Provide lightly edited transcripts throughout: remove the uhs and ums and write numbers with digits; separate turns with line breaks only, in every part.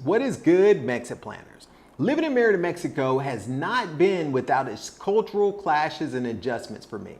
What is good, Mexit planners? Living in Merida, Mexico has not been without its cultural clashes and adjustments for me.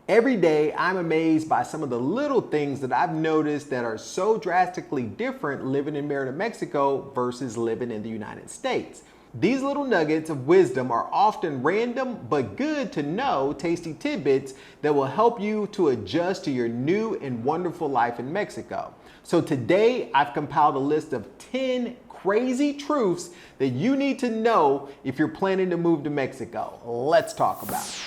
Every day, I'm amazed by some of the little things that I've noticed that are so drastically different living in Merida, Mexico versus living in the United States. These little nuggets of wisdom are often random but good to know tasty tidbits that will help you to adjust to your new and wonderful life in Mexico. So today I've compiled a list of 10 crazy truths that you need to know if you're planning to move to Mexico. Let's talk about it.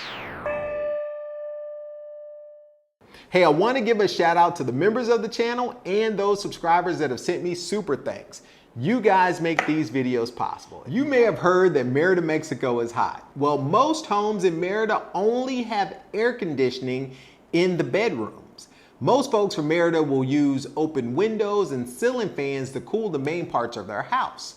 Hey, I want to give a shout out to the members of the channel and those subscribers that have sent me super thanks. You guys make these videos possible. You may have heard that Merida, Mexico is hot. Well, most homes in Merida only have air conditioning in the bedrooms. Most folks from Merida will use open windows and ceiling fans to cool the main parts of their house.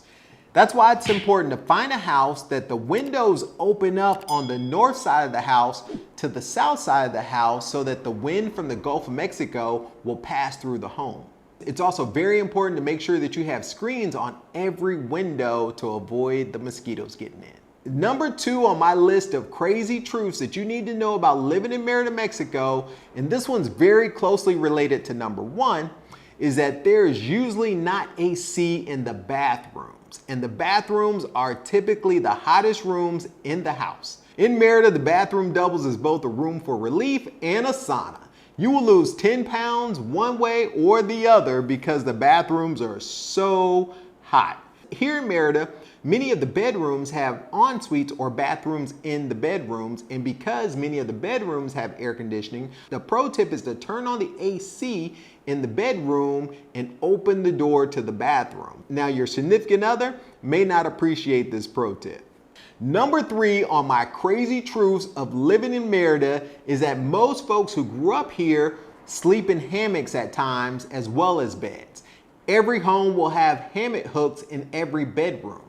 That's why it's important to find a house that the windows open up on the north side of the house to the south side of the house so that the wind from the Gulf of Mexico will pass through the home. It's also very important to make sure that you have screens on every window to avoid the mosquitoes getting in. Number 2 on my list of crazy truths that you need to know about living in Merida, Mexico, and this one's very closely related to number 1, is that there is usually not AC in the bathrooms. And the bathrooms are typically the hottest rooms in the house. In Merida, the bathroom doubles as both a room for relief and a sauna. You will lose 10 pounds one way or the other because the bathrooms are so hot. Here in Merida, many of the bedrooms have en-suites or bathrooms in the bedrooms, and because many of the bedrooms have air conditioning, the pro tip is to turn on the AC in the bedroom and open the door to the bathroom. Now, your significant other may not appreciate this pro tip. Number 3 on my crazy truths of living in Merida is that most folks who grew up here sleep in hammocks at times as well as beds. Every home will have hammock hooks in every bedroom.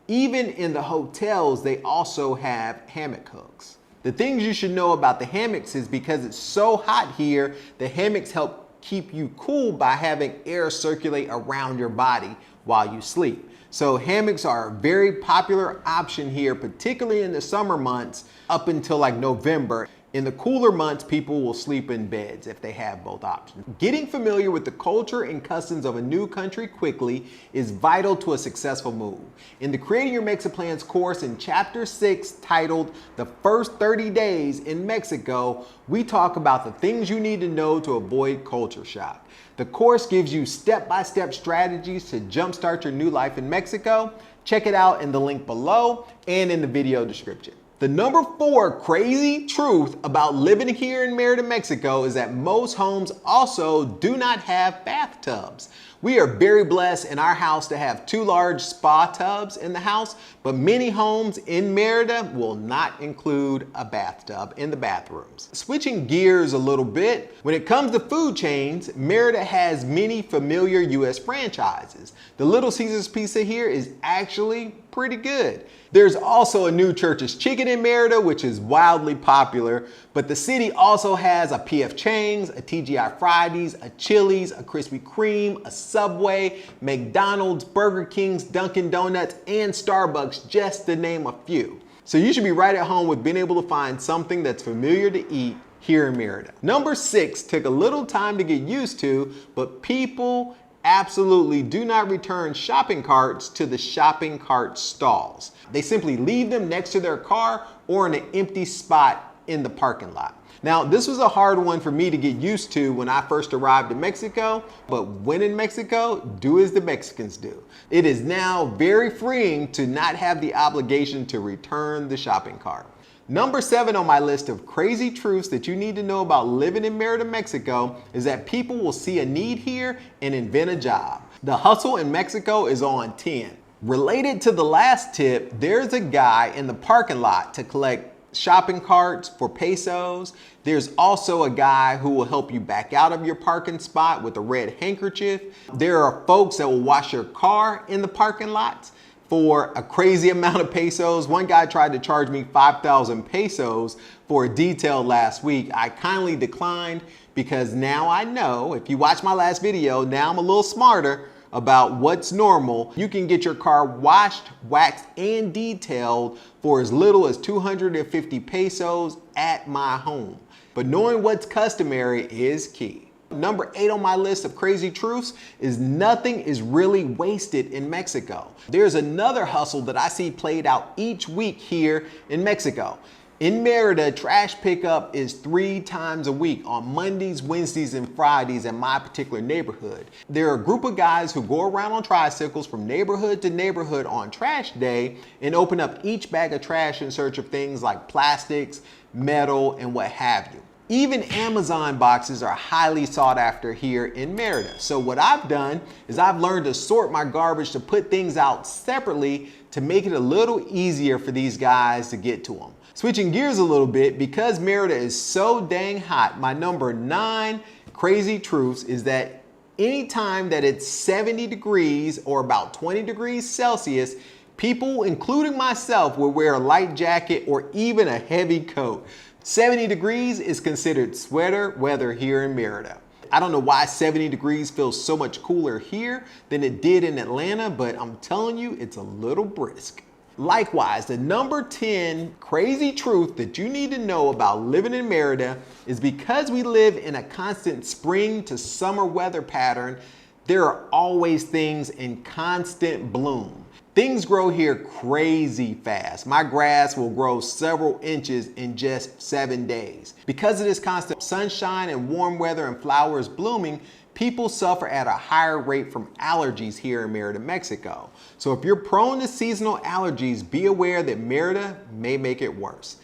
Even in the hotels, they also have hammock hooks. The things you should know about the hammocks is because it's so hot here, the hammocks help keep you cool by having air circulate around your body while you sleep. So hammocks are a very popular option here, particularly in the summer months up until like November. In the cooler months, people will sleep in beds if they have both options. Getting familiar with the culture and customs of a new country quickly is vital to a successful move. In the Creating Your MexitPlans course in Chapter 6 titled The First 30 Days in Mexico, we talk about the things you need to know to avoid culture shock. The course gives you step-by-step strategies to jumpstart your new life in Mexico. Check it out in the link below and in the video description. The number 4 crazy truth about living here in Merida, Mexico is that most homes also do not have bathtubs. We are very blessed in our house to have 2 large spa tubs in the house, but many homes in Merida will not include a bathtub in the bathrooms. Switching gears a little bit, when it comes to food chains, Merida has many familiar US franchises. The Little Caesars pizza here is actually pretty good. There's also a new Church's Chicken in Merida, which is wildly popular, but the city also has a P.F. Chang's, a TGI Fridays, a Chili's, a Krispy Kreme, a Subway, McDonald's, Burger King's, Dunkin' Donuts, and Starbucks, just to name a few. So you should be right at home with being able to find something that's familiar to eat here in Merida. Number 6 took a little time to get used to, but people absolutely do not return shopping carts to the shopping cart stalls. They simply leave them next to their car or in an empty spot in the parking lot. Now, this was a hard one for me to get used to when I first arrived in Mexico, but when in Mexico, do as the Mexicans do. It is now very freeing to not have the obligation to return the shopping cart. Number 7 on my list of crazy truths that you need to know about living in Merida, Mexico is that people will see a need here and invent a job. The hustle in Mexico is on 10. Related to the last tip, there's a guy in the parking lot to collect shopping carts for pesos. There's also a guy who will help you back out of your parking spot with a red handkerchief. There are folks that will wash your car in the parking lots for a crazy amount of pesos. One guy tried to charge me 5,000 pesos for a detail last week. I kindly declined because now I know, if you watch my last video, now I'm a little smarter. about what's normal, you can get your car washed, waxed, and detailed for as little as 250 pesos at my home. But knowing what's customary is key. Number 8 on my list of crazy truths is nothing is really wasted in Mexico. There's another hustle that I see played out each week here in Mexico. In Merida, trash pickup is 3 times a week on Mondays, Wednesdays, and Fridays in my particular neighborhood. There are a group of guys who go around on tricycles from neighborhood to neighborhood on trash day and open up each bag of trash in search of things like plastics, metal, and what have you. Even Amazon boxes are highly sought after here in Merida. So what I've done is I've learned to sort my garbage to put things out separately to make it a little easier for these guys to get to them. Switching gears a little bit, because Merida is so dang hot, my number 9 crazy truths is that anytime that it's 70 degrees or about 20 degrees Celsius, people, including myself, will wear a light jacket or even a heavy coat. 70 degrees is considered sweater weather here in Merida. I don't know why 70 degrees feels so much cooler here than it did in Atlanta, but I'm telling you, it's a little brisk. Likewise, the number 10 crazy truth that you need to know about living in Merida is because we live in a constant spring to summer weather pattern, there are always things in constant bloom. Things grow here crazy fast. My grass will grow several inches in just 7 days. Because of this constant sunshine and warm weather and flowers blooming, people suffer at a higher rate from allergies here in Merida, Mexico. So if you're prone to seasonal allergies, be aware that Merida may make it worse.